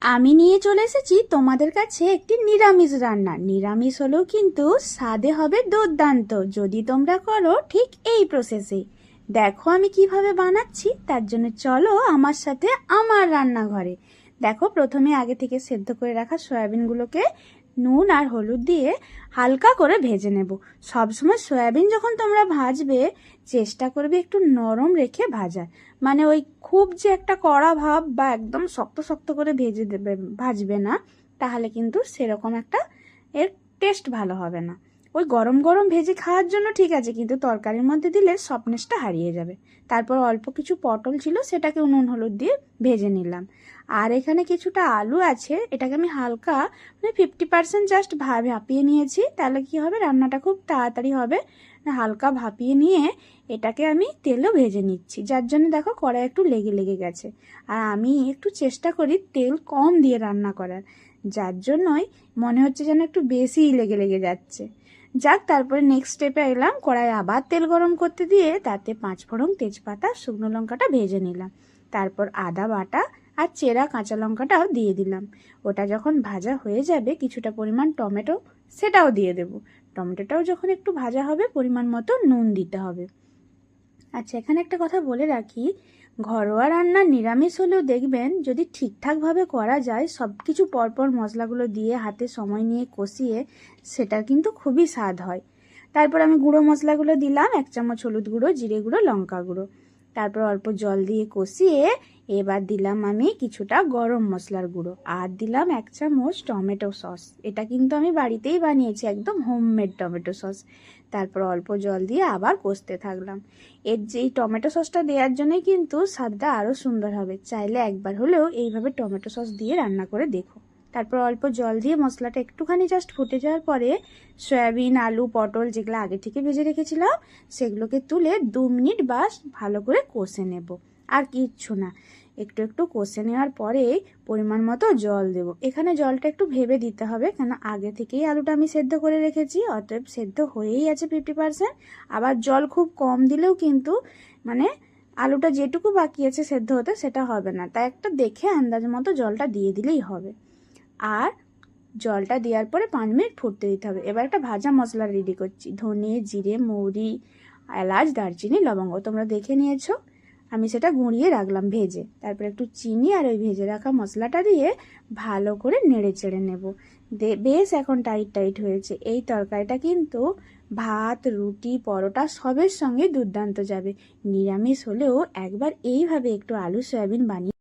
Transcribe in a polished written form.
আমি নিয়ে চলে এসেছি তোমাদের কাছে একটি নিরামিষ রান্না। নিরামিষ হলেও কিন্তু স্বাদে হবে দুর্দান্ত যদি তোমরা করো ঠিক এই প্রসেসে। দেখো আমি কিভাবে বানাচ্ছি, তার জন্য চলো আমার সাথে আমার রান্নাঘরে। দেখো, প্রথমে আগে থেকে সেদ্ধ করে রাখা সয়াবিনগুলোকে নুন আর হলুদ দিয়ে হালকা করে ভেজে নেব। সবসময় সয়াবিন যখন তোমরা ভাজবে চেষ্টা করবে একটু নরম রেখে ভাজার, মানে ওই খুব যে একটা কড়া ভাব বা একদম শক্ত শক্ত করে ভেজে দেবে ভাজবে না, তাহলে কিন্তু সেরকম একটা এর টেস্ট ভালো হবে না। ওই গরম গরম ভেজে খাওয়ার জন্য ঠিক আছে, কিন্তু তরকারির মধ্যে দিলে সফটনেসটা হারিয়ে যাবে। তারপর অল্প কিছু পটল ছিল, সেটাকে নুন হলুদ দিয়ে ভেজে নিলাম। আর এখানে কিছুটা আলু আছে, এটাকে আমি হালকা মানে 50% জাস্ট ভাপিয়ে নিয়েছি। তাহলে কি হবে, রান্নাটা খুব তাড়াতাড়ি হবে। হালকা ভাপিয়ে নিয়ে এটাকে আমি তেলও ভেজে নিচ্ছি, যার জন্য দেখো কড়াই একটু লেগে লেগে গেছে। আর আমি একটু চেষ্টা করি তেল কম দিয়ে রান্না করার, যার জন্যই মনে হচ্ছে যেন একটু বেশিই লেগে লেগে যাচ্ছে। যাক, তারপরে নেক্সট স্টেপে এলাম, কড়াই আবার তেল গরম করতে দিয়ে তাতে 5 ফোড়ন, তেজপাতা, শুকনো লঙ্কাটা ভেজে নিলাম। তারপর আদা বাটা আর চেরা কাঁচা লঙ্কাটাও দিয়ে দিলাম। ওটা যখন ভাজা হয়ে যাবে, কিছুটা পরিমাণ টমেটো সেটাও দিয়ে দেব। টমেটোটাও যখন একটু ভাজা হবে, পরিমাণ মতো নুন দিতে হবে। আচ্ছা, এখানে একটা কথা বলে রাখি, ঘরোয়া রান্না নিরামিষ হলেও দেখবেন যদি ঠিকঠাকভাবে করা যায়, সব কিছু পরপর মশলাগুলো দিয়ে হাতে সময় নিয়ে কষিয়ে, সেটা কিন্তু খুবই স্বাদ হয়। তারপর আমি গুঁড়ো মশলাগুলো দিলাম, 1 চামচ হলুদ গুঁড়ো, জিরে গুঁড়ো, লঙ্কা গুঁড়ো। তারপর অল্প জল দিয়ে কষিয়ে এবার দিলাম আমি কিছুটা গরম মশলার গুঁড়ো, আর দিলাম 1 চামচ টমেটো সস। এটা কিন্তু আমি বাড়িতেই বানিয়েছি, একদম হোমমেড টমেটো সস। তারপর অল্প জল দিয়ে আবার কষতে থাকলাম। এর যে এই টমেটো সসটা দেওয়ার জন্যই কিন্তু স্বাদটা আরও সুন্দর হবে। চাইলে একবার হলেও এইভাবে টমেটো সস দিয়ে রান্না করে দেখো। তারপর অল্প জল দিয়ে মশলাটা একটুখানি জাস্ট ফুটে যাওয়ার পরে সয়াবিন, আলু, পটল যেগুলো আগে থেকে ভেজে রেখেছিলাম সেগুলোকে তুলে 2 মিনিট বাস ভালো করে কষে নেব। আর কিচ্ছু না, একটু একটু কষে নেওয়ার পরে পরিমাণ মতো জল দেব। এখানে জলটা একটু ভেবে দিতে হবে, কেন আগে থেকেই আলুটা আমি সেদ্ধ করে রেখেছি, অতএব সেদ্ধ হয়েই আছে 50%। আবার জল খুব কম দিলেও কিন্তু মানে আলুটা যেটুকু বাকি আছে সেদ্ধ হতে সেটা হবে না, তাই একটা দেখে আন্দাজ মতো জলটা দিয়ে দিলেই হবে। আর জলটা দেওয়ার পরে 5 মিনিট ফুটতে দিতে হবে। এবার একটা ভাজা মশলা রেডি করছি, ধনে, জিরে, মৌরি, এলাচ, দারচিনি, লবঙ্গ তোমরা দেখে নিয়েছো, আমি সেটা গুঁড়িয়ে রাখলাম ভেজে। তারপর একটু চিনি আর ওই ভেজে রাখা মশলাটা দিয়ে ভালো করে নেড়ে চেড়ে নেব। বেশ এখন টাইট টাইট হয়েছে। এই তরকারিটা কিন্তু ভাত, রুটি, পরোটা সবের সঙ্গে দুর্দান্ত যাবে। নিরামিষ হলেও একবার এইভাবে একটু আলু সয়াবিন বানিয়ে